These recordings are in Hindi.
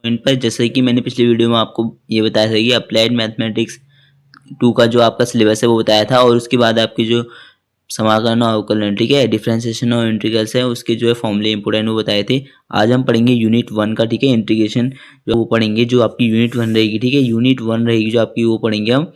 पॉइंट पर, जैसे कि मैंने पिछले वीडियो में आपको ये बताया था कि अप्लाइड मैथमेटिक्स 2 का जो आपका सिलेबस है वो बताया था, और उसके बाद आपकी जो समाकलन और अवकलन, ठीक है, डिफरेंशिएशन और इंटीग्रल्स है, उसके जो है फॉर्मूले इंपोर्टेंट वो बताए थे। आज हम पढ़ेंगे यूनिट 1 का, ठीक है, इंटीग्रेशन जो वो पढ़ेंगे, जो आपकी यूनिट 1 रहेगी, ठीक है, यूनिट 1 रहेगी जो आपकी, वो पढ़ेंगे हम।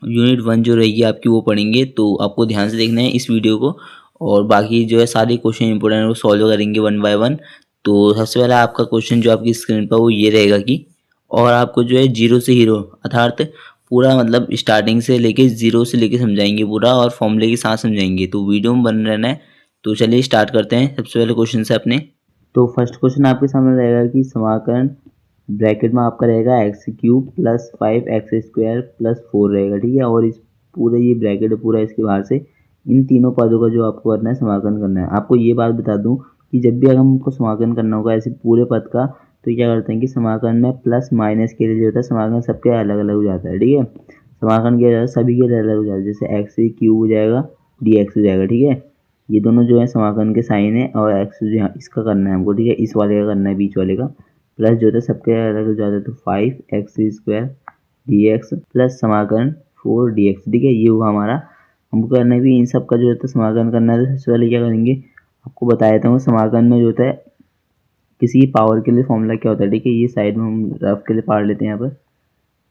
यूनिट 1 जो रहेगी आपकी वो पढ़ेंगे, तो आपको ध्यान से देखना है इस वीडियो को, और बाकी जो है सारे क्वेश्चन इंपोर्टेंट है वो सॉल्व करेंगे वन बाय वन। तो सबसे पहला आपका क्वेश्चन जो आपकी स्क्रीन पर वो ये रहेगा कि, और आपको जो है जीरो से हीरो अर्थात पूरा मतलब स्टार्टिंग से लेके जीरो से लेके समझाएंगे पूरा, और फॉर्मूले के साथ समझाएंगे, तो वीडियो में बन रहना है। तो चलिए स्टार्ट करते हैं सबसे पहले क्वेश्चन से अपने। तो फर्स्ट क्वेश्चन आपके सामने रहेगा कि समाकलन ब्रैकेट में आपका रहेगा x cube plus 5x square plus 4 रहेगा, ठीक है, और इस पूरे ये ब्रैकेट है पूरा, इसके बाहर से इन तीनों पदों का जो आपको करना है समाकलन करना है। आपको ये बात बता दूं कि जब भी अगर हमको समाकलन करना होगा ऐसे पूरे पद का, तो क्या करते हैं कि समाकलन में प्लस माइनस के लिए जो होता है समाकलन सबके अलग अलग हो जाता है, ठीक है, समाकलन किया जाता है सभी के लिए अलग हो जाता है, जैसे एक्स क्यूब हो जाएगा डी एक्स हो जाएगा, ठीक है, ये दोनों जो है समाकलन के साइन है, और एक्स जो है इसका करना है हमको, ठीक है, इस वाले का करना है बीच वाले का, प्लस जो होता है सबके अलग हो जाता है, तो 5x square D x plus समाकलन 4 dx, ठीक है, ये हुआ हमारा। हमको करना है भी इन सब का जो होता है समाकलन करना है, तो सबसे पहले क्या करेंगे, आपको बता देता हूँ समाकलन में जो होता है किसी पावर के लिए फॉर्मूला क्या होता है, ठीक है, ये साइड में हम रफ के लिए पढ़ लेते हैं यहाँ पर।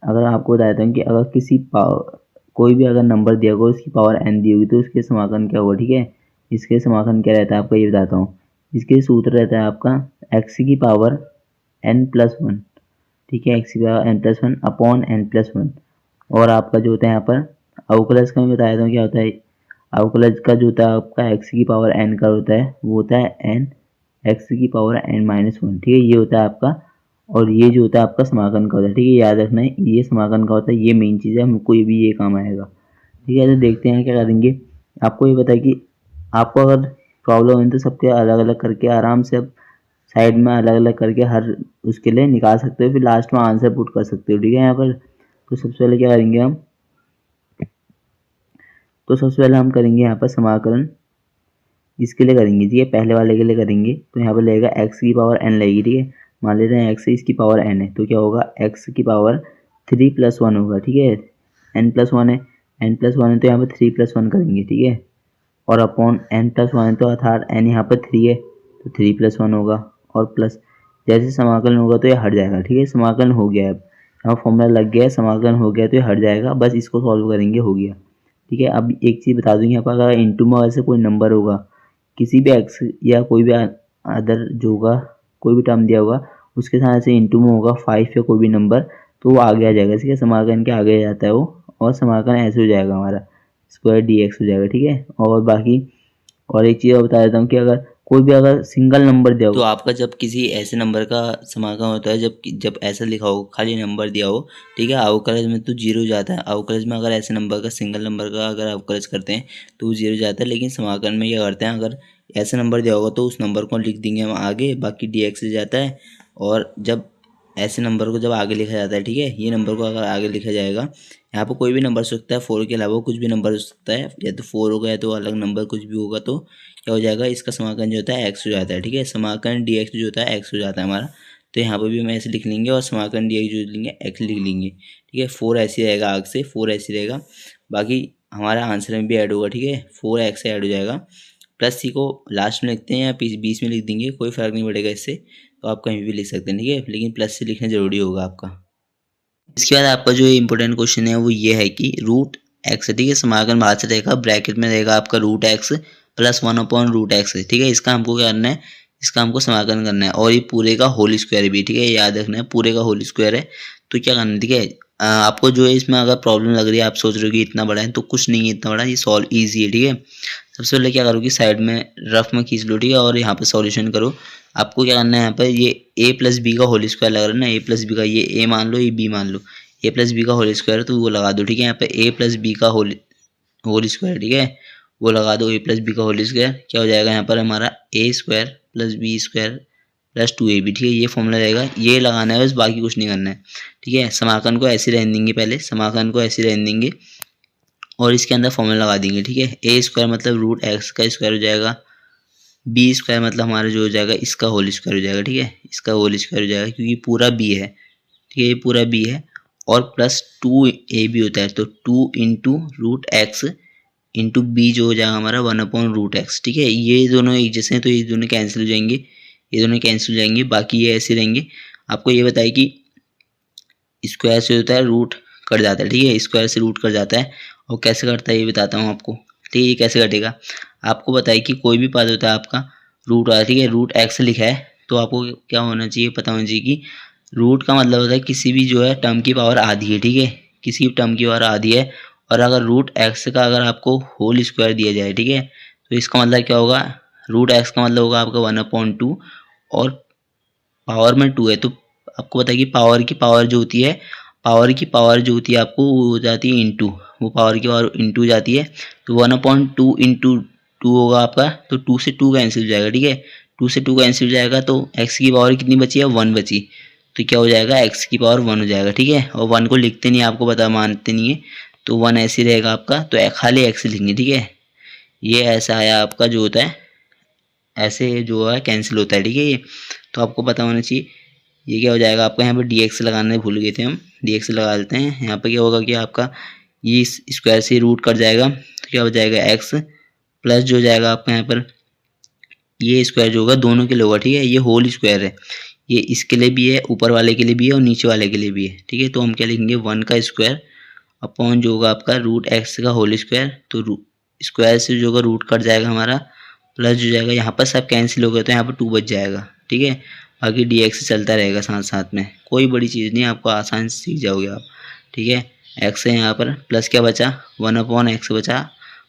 अगर आपको बता देता हूँ कि अगर किसी पावर कोई भी अगर नंबर दिया होगा उसकी पावर n दी होगी, तो उसके समाकलन क्या होगा, ठीक है, इसके समाकलन क्या रहता है आपका ये बताता हूँ। इसके सूत्र रहता है आपका x की पावर n+1, ठीक है, एक्स की पावर n+1 अपॉन n+1, और आपका जो होता है यहाँ पर अवकलज का मैं बता देता हूँ क्या होता है। अवकलज का जो होता है आपका एक्स की पावर n का होता है, वो होता है n एक्स की पावर n-1, ठीक है, ये होता है आपका, और ये जो होता है आपका समाकलन का होता है, ठीक है, याद रखना है ये समाकलन का होता है, ये मेन चीज़ है, हमको ये भी ये काम आएगा, ठीक है। तो देखते हैं क्या करेंगे। आपको ये पता है कि आपको अगर प्रॉब्लम है तो सबके अलग अलग करके आराम से अब साइड में अलग अलग करके हर उसके लिए निकाल सकते हो, फिर लास्ट में आंसर पुट कर सकते हो, ठीक है यहाँ पर। तो सबसे पहले क्या करेंगे हम, तो सबसे पहले हम करेंगे यहाँ पर समाकलन इसके लिए करेंगे, ठीक है, पहले वाले के लिए करेंगे, तो यहाँ पर लगेगा एक्स की पावर n लगेगी, ठीक है, मान लेते हैं एक्स इसकी पावर n है, तो क्या होगा एक्स की पावर 3+1 होगा, ठीक है, n+1 है, n+1 है तो यहाँ पर 3+1 करेंगे, ठीक है, और अपॉन n+1 है तो अर्थात n यहाँ पर 3 है तो 3+1 होगा, और प्लस जैसे समाकलन होगा तो ये हट जाएगा, ठीक है, समाकलन हो गया है, अब यहाँ फॉर्मूला लग गया है, समाकलन हो गया तो ये हट जाएगा, बस इसको सॉल्व करेंगे, हो गया, ठीक है। अब एक चीज़ बता दूँ यहाँ पर, अगर इंटू में वैसे कोई नंबर होगा किसी भी एक्स या कोई भी अदर जो होगा कोई भी टर्म दिया होगा उसके साथ से इंटू में होगा 5 या कोई भी नंबर, तो वो आगे आ जाएगा, ठीक है, समाकलन के आगे आ जाता है वो, और समाकलन ऐसे हो जाएगा हमारा स्क्वायर डी एक्स हो जाएगा, ठीक है। और बाकी और एक चीज़ और बता देता हूँ कि अगर कोई भी अगर सिंगल नंबर दिया हो, तो आपका जब किसी ऐसे नंबर का समाकलन होता है, जब ऐसा लिखा हो खाली नंबर दिया हो, ठीक है, अवकलज में तो जीरो जाता है, अवकलज में अगर ऐसे नंबर का सिंगल नंबर का अगर अवकलज करते हैं तो वो जीरो जाता है, लेकिन समाकलन में क्या करते हैं, अगर ऐसा नंबर दिया होगा तो उस नंबर को लिख देंगे हम आगे, बाकी डी एक्स जाता है, और जब ऐसे नंबर को जब आगे लिखा जाता है, ठीक है, ये नंबर को अगर आगे लिखा जाएगा, यहाँ पर कोई भी नंबर हो सकता है, 4 के अलावा कुछ भी नंबर हो सकता है, या तो 4 होगा या तो अलग नंबर कुछ भी होगा, तो क्या हो जाएगा, इसका समाकलन जो होता है एक्स हो जाता है, ठीक है, समाकलन डी एक्स जो होता है एक्स हो जाता है हमारा, तो यहाँ पर भी हम ऐसे लिख लेंगे, और समाकलन डी एक्स जो लिखेंगे एक्स लिख लेंगे, ठीक है, 4 ऐसे रहेगा, आगे से 4 ऐसे रहेगा, बाकी हमारा आंसर में भी ऐड होगा, ठीक है, 4x ऐड हो जाएगा, प्लस सी को लास्ट में लिखते हैं या बीच में लिख देंगे, कोई फ़र्क नहीं पड़ेगा इससे, तो आप कहीं भी लिख सकते हैं, ठीक है, लेकिन प्लस से लिखना ज़रूरी होगा आपका। इसके बाद आपका जो इम्पोर्टेंट क्वेश्चन है वो ये है कि रूट एक्स, ठीक है, समाकलन बाहर से रहेगा, ब्रैकेट में रहेगा आपका रूट एक्स प्लस 1/√x, ठीक है, इसका हमको क्या करना है, इसका हमको समाकलन करना है, और ये पूरे का होल स्क्वायर भी, ठीक है, याद रखना है पूरे का होल स्क्वायर है, तो क्या करना है, ठीक है, आपको जो है इसमें अगर प्रॉब्लम लग रही है, आप सोच रहे हो कि इतना बड़ा है, तो कुछ नहीं है इतना बड़ा, ये सॉल्व ईजी है, ठीक है। सबसे पहले क्या करो कि साइड में रफ में खींच लो, ठीक है, और यहाँ पे सॉल्यूशन करो। आपको क्या करना है, यहाँ पर ये a प्लस बी का होल स्क्वायर लगा रहा है ना, a प्लस बी का, ये a मान लो, ये b मान लो, a प्लस बी का होल स्क्वायर तो वो लगा दो, ठीक है, यहाँ पे a प्लस बी का होल स्क्वायर, ठीक है, वो लगा दो, a प्लस बी का होल स्क्वायर, क्या हो जाएगा यहाँ पर हमारा a square plus B square plus 2ab, ठीक है, ये फॉर्मूला रहेगा, ये लगाना है बस, बाकी कुछ नहीं करना है, ठीक है। समाकलन को ऐसे रहने देंगे, पहले समाकलन को ऐसे रहने देंगे, और इसके अंदर फॉर्मूला लगा देंगे, ठीक है, a स्क्वायर मतलब रूट एक्स का स्क्वायर हो जाएगा, बी स्क्वायर मतलब हमारा जो हो जाएगा इसका होल स्क्वायर हो जाएगा, ठीक है, इसका होल स्क्वायर हो जाएगा क्योंकि पूरा बी है, ठीक है, ये पूरा बी है और प्लस 2 बी होता है, तो 2 into root X into B जो हो जाएगा हमारा 1/√x, ठीक है। ये दोनों एक जैसे हैं तो ये दोनों कैंसिल हो जाएंगे, ये दोनों कैंसिल हो जाएंगे, बाकी ये ऐसे रहेंगे। आपको ये बताइए कि स्क्वायर से होता है रूट कट जाता है, ठीक है, स्क्वायर से रूट कट जाता है और कैसे कटता है ये बताता हूँ आपको, ठीक है। ये कैसे कटेगा, आपको बताइए कि कोई भी पद होता है आपका रूट वाला, ठीक है, रूट एक्स लिखा है तो आपको क्या होना चाहिए, पता होना चाहिए कि रूट का मतलब होता है किसी भी जो है टर्म की पावर आधी है, ठीक है, किसी भी टर्म की पावर आधी है और अगर रूट एक्स का अगर आपको होल स्क्वायर दिया जाए, ठीक है, तो इसका मतलब क्या होगा, रूट एक्स का मतलब होगा आपका 1/2 और पावर में 2 है तो आपको पता है कि पावर जो होती है, पावर जो होती है आपको वो हो जाती है इंटू, वो पावर की पावर इंटू जाती है, तो 1/2 इंटू 2 होगा आपका, तो 2 से 2 कैंसिल हो जाएगा, ठीक है, 2 से 2 कैंसिल हो जाएगा तो एक्स की पावर कितनी बची है, 1 बची, तो क्या हो जाएगा एक्स की पावर 1 हो जाएगा, ठीक है। और 1 को लिखते नहीं, आपको पता मानते नहीं है तो 1 ऐसे ही रहेगा आपका, तो खाली एक्स लिखेंगे, ठीक है। ये ऐसा आया आपका जो होता है, ऐसे जो है कैंसिल होता है, ठीक है। ये तो आपको पता होना चाहिए। ये क्या हो जाएगा आपका, यहाँ पे डी एक्स लगाने भूल गए थे हम, डी एक्स लगा लेते हैं। यहाँ पे क्या होगा कि आपका ये स्क्वायर से रूट कट जाएगा तो क्या हो जाएगा एक्स प्लस जो हो जाएगा आपका यहाँ पर ये स्क्वायर जो होगा दोनों के लिए होगा, ठीक है, ये होल स्क्वायर है, ये इसके लिए भी है, ऊपर वाले के लिए भी है और नीचे वाले के लिए भी है, ठीक है। तो हम क्या लिखेंगे 1 का स्क्वायर अपॉन जो होगा आपका रूट एक्स का होल स्क्वायर, तो स्क्वायर से जो होगा रूट कट जाएगा हमारा प्लस जो जाएगा यहाँ पर सब कैंसिल हो गए तो यहाँ पर 2 बच जाएगा, ठीक है। बाकी डी एक्स चलता रहेगा साथ साथ में, कोई बड़ी चीज़ नहीं, आपको आसान से सीख जाओगे आप, ठीक है। एक्स है यहाँ पर प्लस क्या बचा 1/x बचा,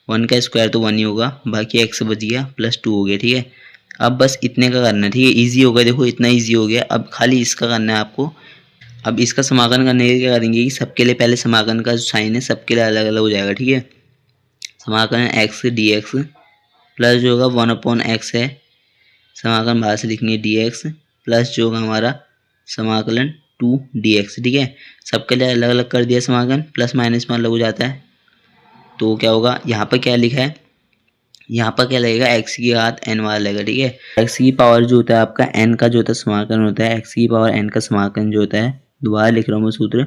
1 का स्क्वायर तो 1 ही होगा, बाकी एक्स बच गया प्लस 2 हो गया, ठीक है। अब बस इतने का करना है, ठीक है, ईजी हो गया, देखो इतना ईजी हो गया। अब खाली इसका करना है आपको। अब इसका समाकलन करने के लिए क्या करेंगे कि सबके लिए पहले समाकलन का जो साइन है सबके लिए अलग अलग हो जाएगा, ठीक है। समाकलन एक्स डी एक्स प्लस जो होगा 1/x है, समाकलन बाहर से लिखेंगे डी एक्स प्लस जो होगा हमारा समाकलन 2 dx, ठीक है। सबके लिए अलग अलग कर दिया समाकलन, प्लस माइनस में अलग हो जाता है तो क्या होगा, यहाँ पर क्या लिखा है, यहाँ पर क्या लगेगा एक्स की घात एन वाला लगेगा, ठीक है। एक्स की पावर जो होता है आपका एन का जो होता है समाकलन होता है, एक्स की पावर एन का समाकलन जो होता है, दोबारा लिख रहा हूँ मैं सूत्र,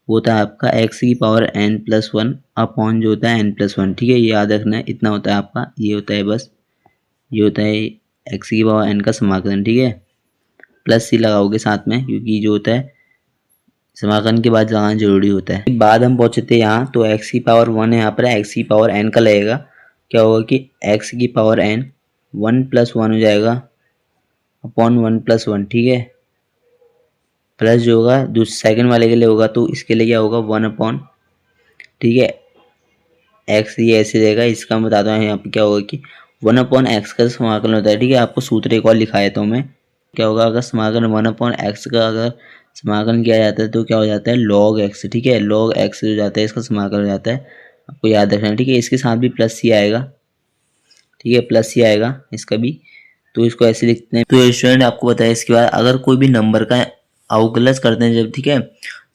वो होता है आपका एक्स की पावर n+1 अपॉन जो होता है n+1, ठीक है, ये याद रखना है, इतना होता है आपका, ये होता है बस, ये होता है एक्स की पावर एन का समाकलन, ठीक है। प्लस सी लगाओगे साथ में क्योंकि जो होता है समाकलन के बाद लगाना जरूरी होता है। बाद हम पहुंचे थे यहाँ तो एक्स की पावर 1 है, यहाँ पर एक्स की पावर एन का लगेगा, क्या होगा कि एक्स की पावर एन 1+1 हो जाएगा अपॉन 1+1, ठीक है, प्लस जो होगा जो सेकंड वाले के लिए होगा तो इसके लिए क्या होगा 1 ठीक है एक्स, ये ऐसे रहेगा। इसका मैं बताता हूँ यहाँ पे क्या होगा कि 1/x का समाकलन होता है, ठीक है। आपको सूत्र एक और लिखाया तो मैं, क्या होगा अगर समाकलन 1/x का अगर समाकलन किया जाता है तो क्या हो जाता है log x, ठीक है, log x हो जाता है, इसका समाकलन हो जाता है, आपको याद रखना है, ठीक है। इसके साथ भी प्लस सी आएगा, ठीक है, प्लस सी आएगा इसका भी, तो इसको ऐसे लिखते हैं। तो स्टूडेंट आपको बताया इसके बाद अगर कोई भी नंबर का अवकलज करते हैं जब, ठीक है,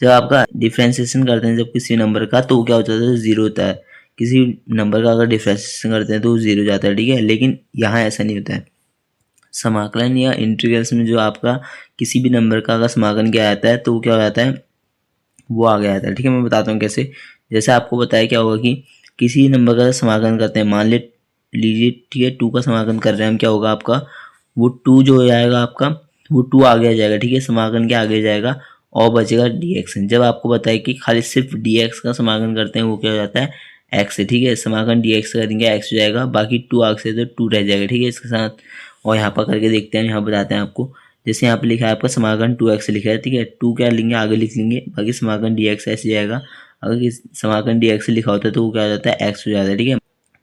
जब आपका डिफ्रेंसिएशन करते हैं जब किसी नंबर का तो क्या हो जाता है जीरो होता है, किसी नंबर का अगर डिफ्रेंसिएशन करते हैं तो वो जीरो जाता है, ठीक है। लेकिन यहाँ ऐसा नहीं होता है, समाकलन या इंटीग्रल्स में जो आपका किसी भी नंबर का अगर समाकलन किया जाता है तो वो क्या हो जाता है, वो आ गया जाता है, ठीक है। मैं बताता हूँ कैसे। जैसे आपको बताया क्या होगा कि किसी नंबर का समाकलन करते हैं, मान लीजिए ठीक है 2 का समाकलन कर रहे हैं हम, क्या होगा आपका वो 2 जो हो जाएगा आपका वो 2 आगे आ जाएगा, ठीक है, समाकलन के आगे जाएगा और बचेगा dx। जब आपको बताया कि खाली सिर्फ dx का समाकलन करते हैं वो क्या हो जाता है x, ठीक है, समाकलन dx करेंगे x हो जाएगा, बाकी 2 आगे से तो 2 रह जाएगा, ठीक है, इसके साथ। और यहाँ पर करके देखते हैं, यहाँ बताते हैं आपको। जैसे यहाँ पे लिखा है आपका समाकलन 2x लिखा है, ठीक है, 2 क्या लेंगे आगे लिख लेंगे, बाकी समाकलन dx ऐसे जाएगा। अगर समाकलन dx लिखा होता है तो वो क्या हो जाता है x हो जाता है, ठीक है।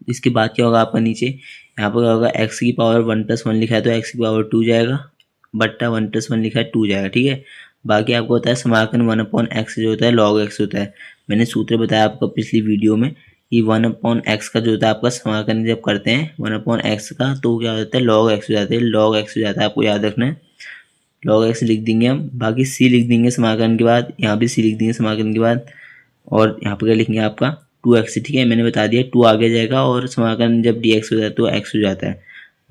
इसके बाद क्या होगा आपका नीचे यहाँ पर क्या होगा x की पावर 1+1 लिखा है तो x की पावर 2 जाएगा, बट्टा 1+1 लिखा है 2 जाएगा, ठीक है। बाकी आपको होता है समाकलन 1/x जो होता है log x होता है। मैंने सूत्र बताया आपको पिछली वीडियो में कि 1/x का जो होता है आपका समाकलन जब करते हैं 1/x का तो क्या हो जाता है log x हो जाता है, log x हो जाता है, आपको याद रखना है। log x लिख देंगे हम, बाकी c लिख देंगे समाकलन के बाद, यहाँ भी c लिख देंगे समाकलन के बाद, और यहाँ पर क्या लिखेंगे आपका 2x, ठीक है, मैंने बता दिया 2 आगे जाएगा और समाकलन जब dx हो जाता है तो x हो जाता है,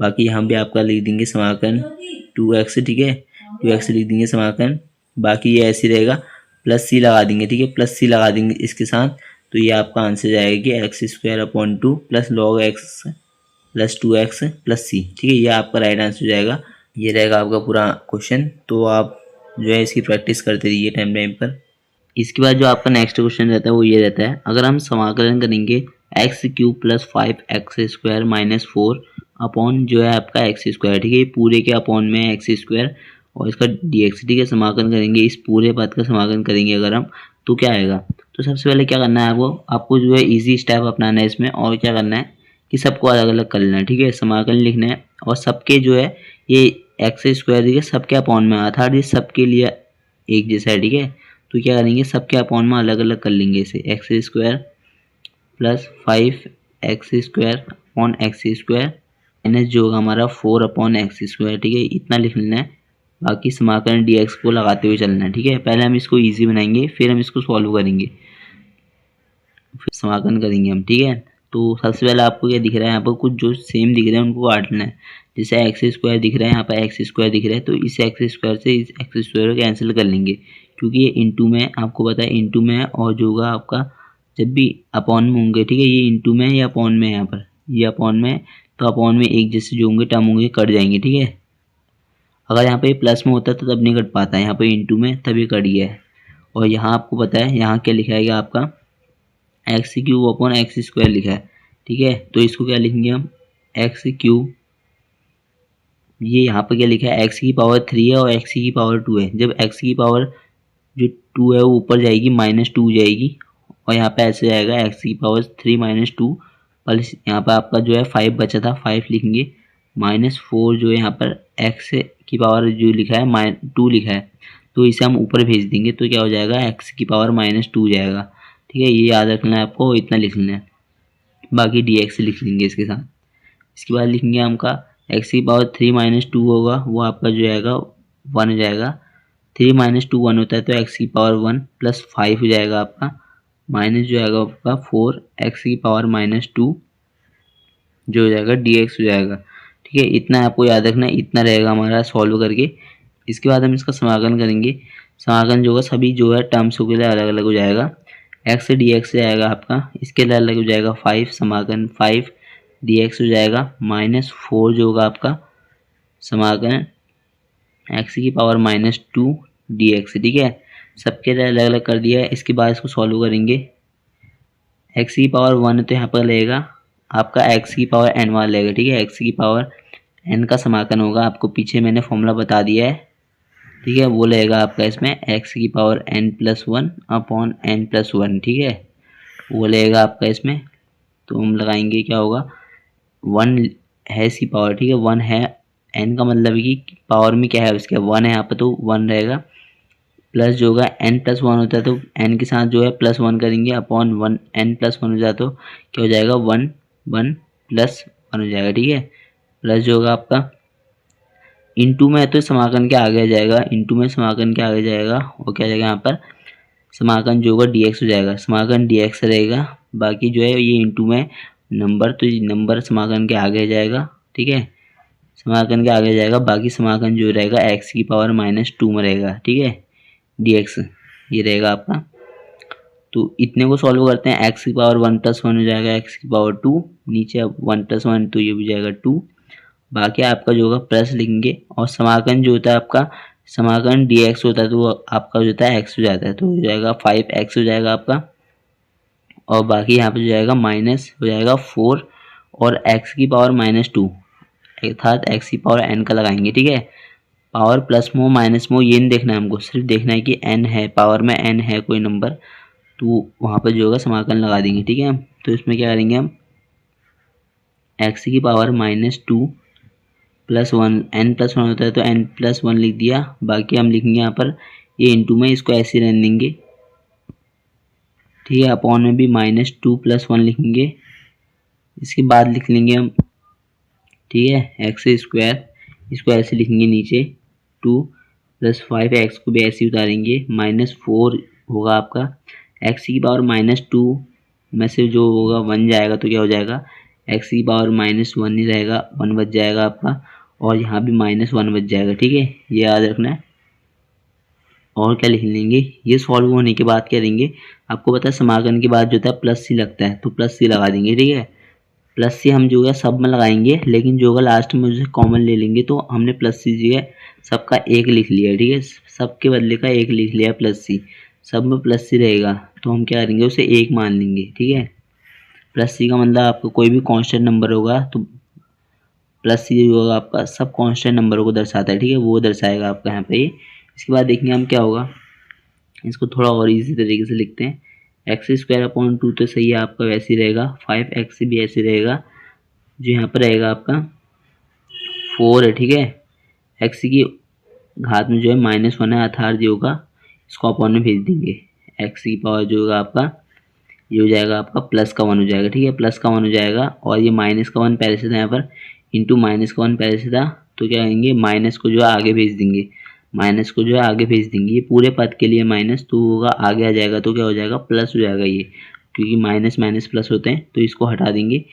बाकी यहाँ पे आपका लिख देंगे समाकलन 2x, ठीक है, 2x लिख देंगे समाकलन। बाकी ये ऐसे रहेगा, प्लस सी लगा देंगे, ठीक है, प्लस सी लगा देंगे इसके साथ। तो ये आपका आंसर जाएगा कि x² plus log x plus 2x plus C, ठीक है, ये आपका राइट आंसर हो जाएगा। ये रहेगा आपका पूरा क्वेश्चन। तो आप जो है इसकी प्रैक्टिस करते रहिए टाइम टाइम पर। इसके बाद जो आपका नेक्स्ट क्वेश्चन रहता है वो ये रहता है, अगर हम समाकलन करेंगे x³ plus 5x² minus 4 upon जो है आपका x², ठीक है, पूरे के अपॉन में x² और इसका dx, ठीक है, समाकलन करेंगे, इस पूरे पद का समाकलन करेंगे अगर हम, तो क्या आएगा। तो सबसे पहले क्या करना है आपको जो है इजी स्टेप अपनाना है इसमें, और क्या करना है कि सबको अलग अलग कर लेना है, ठीक है, समाकलन लिखना है और सबके जो है ये x², ठीक है, सबके अपॉन में, अर्थात ये सबके लिए एक जैसा है, ठीक है। तो क्या करेंगे सबके अपॉन में अलग अलग कर लेंगे इसे, x² plus 5x² upon x² minus जो होगा हमारा 4 अपॉन x², ठीक है, इतना लिख लेना है। बाकी समाकलन dx को लगाते हुए चलना है, ठीक है। पहले हम इसको इजी बनाएंगे, फिर हम इसको सॉल्व करेंगे, फिर समाकलन करेंगे हम, ठीक है। तो सबसे पहले आपको क्या दिख रहा है, यहाँ पर कुछ जो सेम दिख रहे हैं उनको काटना है। जैसे x² दिख रहा है, यहाँ पर x² दिख रहा है, तो इस x² से इस x² को कैंसिल कर लेंगे, क्योंकि ये इंटू में, आपको पता है इंटू में है, और जो होगा आपका जब भी अपॉन में होंगे, ठीक है, ये इंटू में है या अपॉन में है, यहाँ पर ये अपॉन में है, तो अपॉन में एक जैसे जो होंगे टर्म होंगे कट जाएंगे, ठीक है। अगर यहाँ पे प्लस में होता तो तब नहीं कट पाता है, यहाँ पे इंटू में तभी कट गया है। और यहाँ आपको पता है यहाँ क्या लिखा है आपका x³ अपॉन x² लिखा है, ठीक है। तो इसको क्या लिखेंगे हम, x³, ये यहाँ पर क्या लिखा है x की पावर 3 है और x की पावर 2 है। जब x की पावर जो 2 है वो ऊपर जाएगी, -2 जाएगी, और यहाँ पे ऐसे जाएगा x की पावर 3 - 2 प्लस यहाँ पर आपका जो है 5 बचा था, 5 लिखेंगे, -4 जो है यहाँ पर x की पावर जो लिखा है 2 लिखा है, तो इसे हम ऊपर भेज देंगे, तो क्या हो जाएगा x की पावर -2 जाएगा, ठीक है। ये याद रखना है आपको, इतना लिख लेना है। बाकी dx लिख लेंगे इसके साथ। इसके बाद लिखेंगे हमका x की पावर 3 - 2 होगा, वो आपका जो आएगा 1 हो जाएगा। 3 - 2 1 होता है, तो x की पावर 1 प्लस 5 हो जाएगा आपका, माइनस जो आएगा आपका 4 x की पावर -2 जो हो जाएगा dx हो जाएगा, ठीक है। इतना आपको याद रखना है, इतना रहेगा हमारा सॉल्व करके। इसके बाद हम इसका समाकलन करेंगे। समाकलन जो होगा सभी जो है टर्म्स के लिए अलग अलग हो जाएगा। x से dx से आएगा आपका, इसके लिए अलग हो जाएगा 5, समाकलन 5 dx हो जाएगा, -4 जो होगा आपका समाकलन x की पावर -2 dx, ठीक है। सबके लिए अलग अलग कर दिया है। इसके बाद इसको सॉल्व करेंगे। x की पावर 1 तो यहाँ पर लगेगा आपका x की पावर n वाला लगेगा, ठीक है। x की पावर n का समाकलन होगा, आपको पीछे मैंने फॉर्मूला बता दिया है, ठीक है, वो लगेगा आपका इसमें x की पावर n+1 अपॉन n+1, ठीक है, वो लगेगा आपका इसमें। तो हम लगाएंगे क्या होगा, 1 है इसकी पावर, ठीक है, 1 है, n का मतलब है कि पावर में क्या है उसके 1 है यहाँ पर, तो 1 रहेगा, प्लस जो होगा n+1 होता है तो n के साथ जो है +1 करेंगे, अपॉन 1 n+1 हो जाए तो क्या हो जाएगा 1 1 + 1 हो जाएगा, ठीक है। प्लस जो होगा आपका इंटू में है तो समाकलन के आगे जाएगा, इंटू में समाकलन के आगे जाएगा, और क्या जाएगा यहाँ पर समाकलन जो होगा dx हो जाएगा, समाकलन dx रहेगा। बाकी जो है ये इंटू में नंबर, तो ये नंबर समाकलन के आगे जाएगा, ठीक है, समाकलन के आगे जाएगा। बाकी समाकलन जो रहेगा x की पावर -2 में रहेगा, ठीक है, dx ये रहेगा आपका। तो इतने को सॉल्व करते हैं, x की पावर 1 + 1 हो जाएगा, x की पावर 2, नीचे 1 + 1 तो ये हो जाएगा 2। बाकी आपका जो होगा प्लस लिखेंगे, और समाकलन जो होता है आपका समाकलन dx होता है, तो वो आपका जो होता है x हो जाता है, तो हो जाएगा 5x हो जाएगा आपका। और बाकी यहाँ पे जो जाएगा माइनस हो जाएगा 4 और x की पावर -2 अर्थात x की पावर n का लगाएंगे, ठीक है। पावर प्लस में माइनस में ये नहीं देखना है हमको, सिर्फ देखना है कि n है, पावर में n है कोई नंबर, तो वहाँ पर जो होगा समाकलन लगा देंगे, ठीक है। तो इसमें क्या करेंगे हम, x की पावर -2 + 1 n+1 होता है तो n+1 लिख दिया। बाकी हम लिखेंगे यहाँ पर ये इंटू में, इसको ऐसे रहने देंगे, ठीक है, अपॉन में भी -2 + 1 लिखेंगे। इसके बाद लिख लेंगे हम, ठीक है, x², इसको ऐसे लिखेंगे नीचे 2 + 5x को भी ऐसे उतारेंगे, -4 होगा आपका, x की पावर -2 में से जो होगा 1 जाएगा तो क्या हो जाएगा एक्स की पावर -1 ही रहेगा, 1 बच जाएगा आपका, और यहाँ भी -1 बच जाएगा। ठीक है, ये याद रखना है। और क्या लिख लेंगे, ये सॉल्व होने के बाद क्या करेंगे, आपको पता है समाकलन के बाद जो होता है प्लस सी लगता है, तो प्लस सी लगा देंगे। ठीक है, प्लस सी हम जो है सब में लगाएंगे, लेकिन जो होगा लास्ट में उसे कॉमन ले लेंगे, तो हमने प्लस सी जो है सबका एक लिख लिया। ठीक है, सबके बदले का एक लिख लिया प्लस सी, सब में प्लस सी रहेगा, तो हम क्या करेंगे उसे एक मान लेंगे। ठीक है, प्लस सी का मतलब आपको कोई भी कांस्टेंट नंबर होगा तो प्लस सी जो होगा आपका सब कांस्टेंट नंबरों को दर्शाता है। ठीक है, वो दर्शाएगा आपका यहाँ पे ये। इसके बाद देखेंगे हम क्या होगा, इसको थोड़ा और इजी तरीके से लिखते हैं। x²/2 तो सही है आपका, वैसे ही रहेगा। 5x भी ऐसे रहेगा, जो यहाँ पर रहेगा आपका 4 है। ठीक है, x की घात में जो है -1 है, अर्थात जो होगा इसको अपॉन में भेज देंगे। x की पावर जो होगा आपका ये हो जाएगा आपका +1 हो जाएगा। ठीक है, +1 हो जाएगा, और ये -1 पहले से था यहाँ पर, इंटू -1 पहले से था, तो क्या करेंगे माइनस को जो है आगे भेज देंगे, माइनस को जो है आगे भेज देंगे। ये पूरे पद के लिए माइनस, तो होगा आगे आ जाएगा, तो क्या हो जाएगा प्लस हो जाएगा ये, क्योंकि माइनस माइनस प्लस होते हैं, तो इसको हटा देंगे।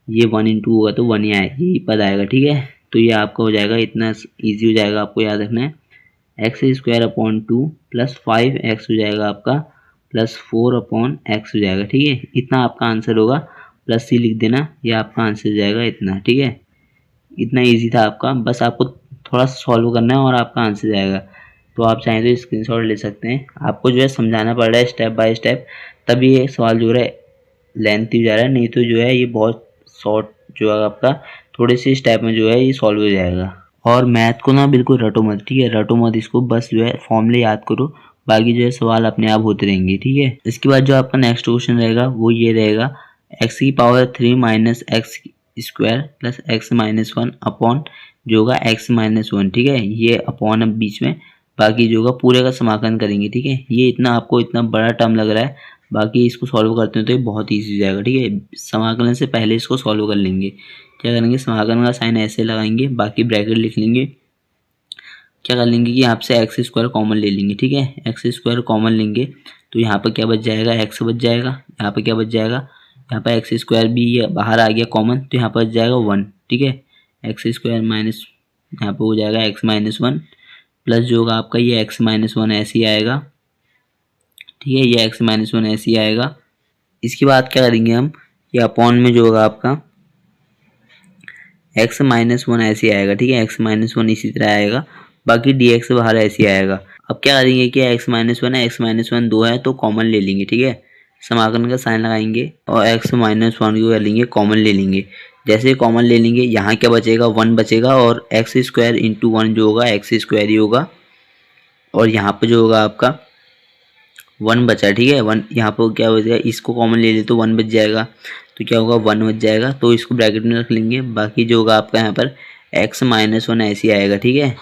ये 1 इंटू होगा तो 1 ही आएगा, यही पद आएगा। ठीक है, तो ये आपका हो जाएगा, इतना ईजी हो जाएगा, आपको याद रखना है। x²/2 + 5x हो जाएगा आपका, +4/x हो जाएगा। ठीक है, इतना आपका आंसर होगा, प्लस सी लिख देना, ये आपका आंसर हो जाएगा इतना। ठीक है, इतना इजी था आपका, बस आपको थोड़ा सॉल्व करना है और आपका आंसर जाएगा। तो आप चाहें तो स्क्रीनशॉट ले सकते हैं, आपको जो है समझाना पड़ रहा है स्टेप बाय स्टेप, तभी ये सवाल जो है लेंथी हो जा रहा है, नहीं तो जो है ये बहुत शॉर्ट जो है आपका थोड़े से स्टेप में जो है ये सॉल्व हो जाएगा। और मैथ को ना बिल्कुल रटो मत, ठीक है, रटो मत इसको, बस जो है फॉर्मूले याद करो, बाकी जो है सवाल अपने आप होते रहेंगे। ठीक है, इसके बाद जो आपका नेक्स्ट क्वेश्चन रहेगा वो ये रहेगा, x³ - x² + x-1 अपॉन जो होगा x-1। ठीक है, ये अपॉन अब बीच में, बाकी जो होगा पूरे का समाकलन करेंगे। ठीक है, ये इतना आपको इतना बड़ा टर्म लग रहा है, बाकी इसको सॉल्व करते हैं तो ये बहुत ईजी हो जाएगा। ठीक है, समाकलन से पहले इसको सॉल्व कर लेंगे। क्या करेंगे, समाकलन का साइन ऐसे लगाएंगे, बाकी ब्रैकेट लिख लेंगे। क्या कर लेंगे कि यहाँ से x² कॉमन ले लेंगे। ठीक है, x² कॉमन लेंगे, तो यहाँ पर क्या बच जाएगा, x बच जाएगा। यहाँ पर क्या बच जाएगा, यहाँ पर x² भी बाहर आ गया कॉमन, तो यहाँ पर बच जाएगा 1। ठीक है, x² माइनस यहाँ पर हो जाएगा x-1 प्लस जो होगा आपका ये x-1 ऐसे ही आएगा। ठीक है, ये x-1 ऐसे ही आएगा। इसके बाद क्या करेंगे हम, ये अपॉन में जो होगा आपका x-1 ऐसे आएगा। ठीक है, x-1 इसी तरह आएगा, बाकी dx बाहर ऐसे आएगा। अब क्या करेंगे कि x-1 है, x-1 2 है तो कॉमन ले लेंगे। ठीक है, समाकलन का साइन लगाएंगे और x-1 को कर लेंगे कॉमन ले लेंगे। जैसे कॉमन ले लेंगे, यहाँ क्या बचेगा 1 बचेगा, और x² इंटू 1 जो होगा x² ही होगा, और यहाँ पर जो होगा आपका 1 बचा। ठीक है, 1 यहाँ पर क्या बचेगा, इसको कॉमन ले ले तो 1 बच जाएगा, तो क्या होगा 1 बच जाएगा, तो इसको ब्रैकेट में रख लेंगे। बाकी जो होगा आपका यहाँ पर x-1 ऐसे आएगा। ठीक है,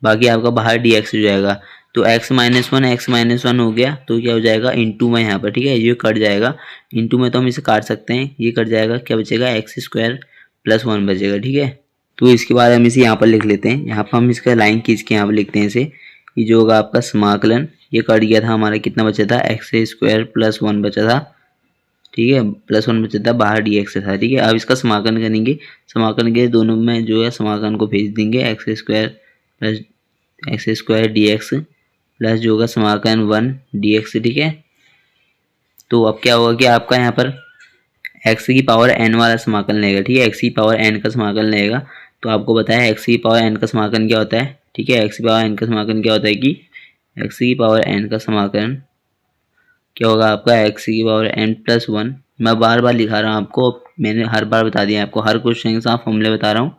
बाकी आपका बाहर dx हो जाएगा, तो x-1 हो गया, तो क्या हो जाएगा इंटू में यहाँ पर। ठीक है, ये कट जाएगा, इंटू में तो हम इसे काट सकते हैं, ये कट जाएगा, क्या बचेगा x² + 1 बचेगा। ठीक है, तो इसके बाद हम इसे यहाँ पर लिख लेते हैं, यहाँ पर हम इसका लाइन खींच के यहाँ पर लिखते हैं इसे। ये जो होगा आपका समाकलन, ये कट गया था हमारा, कितना बचा था x² + 1 बचा था। ठीक है, +1 बचा था, बाहर dx था। ठीक है, अब इसका समाकलन करेंगे, समाकलन के दोनों में जो है समाकलन को भेज देंगे, x² dx प्लस जो होगा समाकलन 1 dx। ठीक है, तो अब क्या होगा कि आपका यहाँ पर x की पावर n वाला समाकलन लेगा। ठीक है, x की पावर n का समाकलन लेगा, तो आपको पता है x की पावर n का समाकलन क्या होता है। ठीक है, x की पावर n का समाकलन क्या होता है कि x की पावर n का समाकलन क्या होगा आपका x की पावर n+1। मैं बार बार लिखा रहा हूँ आपको, मैंने हर बार बता दिया आपको, हर क्वेश्चन के साथ फॉर्मूले बता रहा हूँ।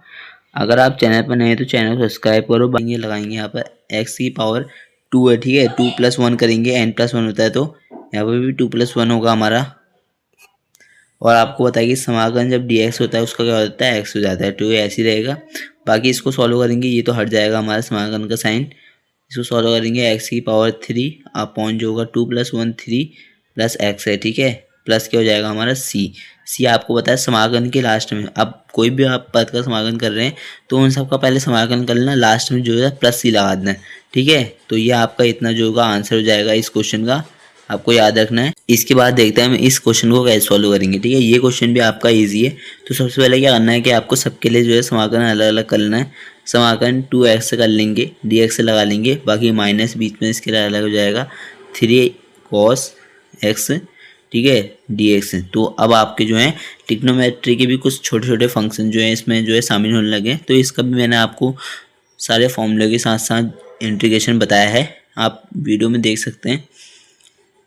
अगर आप चैनल पर नए हैं तो चैनल को सब्सक्राइब करो। ये लगाएंगे यहाँ पर x की पावर 2 है। ठीक है, 2+1 करेंगे, n+1 होता है, तो यहाँ पर भी 2+1 होगा हमारा। और आपको बताइए समाकलन जब dx होता है उसका क्या होता है, x हो जाता है, तो ये ऐसे ही रहेगा। बाकी इसको सॉल्व करेंगे, ये तो हट जाएगा हमारा समाकलन का साइन। इसको सॉल्व करेंगे, x की पावर 3 अपॉन जो होगा 2+1 3 + x है। ठीक है, प्लस क्या हो जाएगा हमारा c आपको पता है समाकलन के लास्ट में, अब कोई भी आप पद का समाकलन कर रहे हैं तो उन सब का पहले समाकलन कर लेना, लास्ट में जो है +c लगा देना। ठीक है, तो ये आपका इतना जो होगा आंसर हो जाएगा इस क्वेश्चन का। आपको याद रखना है। इसके बाद देखते हैं हम इस क्वेश्चन को कैसे सॉल्व करेंगे। ठीक है, ये क्वेश्चन भी आपका ईजी है। तो सबसे पहले क्या करना है कि आपको सबके लिए जो है समाकलन अलग अलग कर लेना है। समाकलन 2x कर लेंगे, dx से लगा लेंगे, बाकी माइनस बीच में इसके लिए अलग हो जाएगा 3 cos x, ठीक है, dx। तो अब आपके जो है ट्रिग्नोमेट्री के भी कुछ छोटे छोटे फंक्शन जो है इसमें जो है शामिल होने लगे। तो इसका भी मैंने आपको सारे फॉर्मूले के साथ साथ इंटीग्रेशन बताया है, आप वीडियो में देख सकते हैं।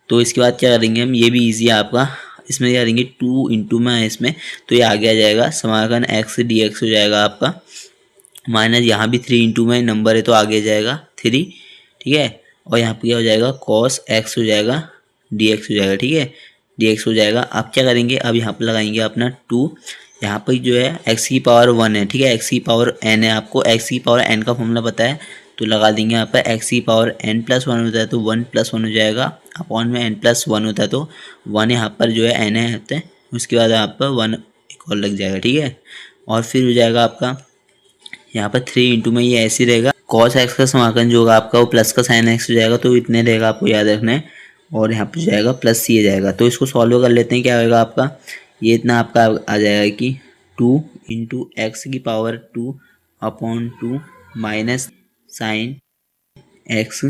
तो इसके बाद क्या करेंगे हम, ये भी इजी है आपका। इसमें क्या करेंगे 2 इंटू में है इसमें, तो ये आगे आ जाएगा समाकलन x dx हो जाएगा आपका, माइनस यहाँ भी 3 इंटू में नंबर है तो आगे जाएगा 3, ठीक है। और यहाँ पे क्या हो जाएगा cos x हो जाएगा, dx हो जाएगा, ठीक है, dx हो जाएगा। अब क्या करेंगे, अब यहाँ पे लगाएंगे अपना 2, यहाँ पर जो है x की पावर 1 है, ठीक है, x की पावर n है, आपको x की पावर n का फॉर्मूला पता है तो लगा देंगे यहाँ पर। x की पावर n प्लस 1 होता है तो 1 प्लस 1 हो जाएगा, अपॉन में n प्लस 1 होता है तो 1 यहाँ पर जो है n है होते हैं, उसके बाद यहाँ पर 1 एक और लग जाएगा, ठीक है। और फिर हो जाएगा आपका यहाँ पर 3 इंटू में ये ऐसे रहेगा, cos x का समाकलन जो होगा आपका वो प्लस का sin x हो जाएगा, तो इतने रहेगा, आपको याद रखना है। और यहाँ पर जाएगा प्लस सी जाएगा। तो इसको सॉल्व कर लेते हैं, क्या होगा आपका, ये इतना आपका आ जाएगा कि 2 इंटू एक्स की power 2 upon 2 minus sine x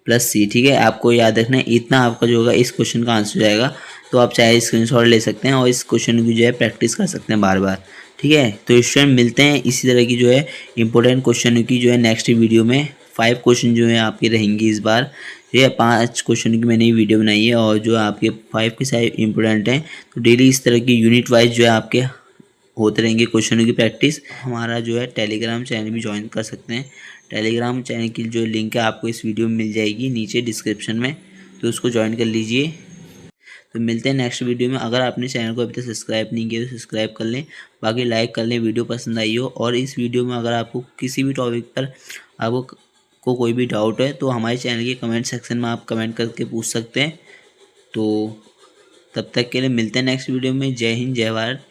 plus C, ठीक है। आपको याद रखना है इतना आपका जो होगा इस क्वेश्चन का आंसर हो जाएगा। तो आप चाहे स्क्रीनशॉट ले सकते हैं और इस क्वेश्चन की जो है प्रैक्टिस कर सकते हैं बार बार, ठीक है। तो स्टूडेंट मिलते हैं इसी तरह की जो है इंपॉर्टेंट क्वेश्चन की जो है नेक्स्ट वीडियो में। 5 क्वेश्चन जो है आपके रहेंगी इस बार, ये 5 क्वेश्चन की मैंने वीडियो बनाई है और जो आपके 5 के सारे इंपॉर्टेंट हैं। तो डेली इस तरह की यूनिट वाइज जो है आपके होते रहेंगे क्वेश्चनों की प्रैक्टिस। हमारा जो है टेलीग्राम चैनल भी ज्वाइन कर सकते हैं। टेलीग्राम चैनल की जो लिंक है आपको इस वीडियो में मिल जाएगी नीचे डिस्क्रिप्शन में, तो उसको ज्वाइन कर लीजिए। तो मिलते हैं नेक्स्ट वीडियो में। अगर आपने चैनल को अभी तक सब्सक्राइब नहीं किया तो सब्सक्राइब कर लें, बाकी लाइक कर लें वीडियो पसंद आई हो। और इस वीडियो में अगर आपको किसी भी टॉपिक पर आपको कोई भी डाउट है तो हमारे चैनल के कमेंट सेक्शन में आप कमेंट करके पूछ सकते हैं। तो तब तक के लिए मिलते हैं नेक्स्ट वीडियो में। जय हिंद, जय भारत।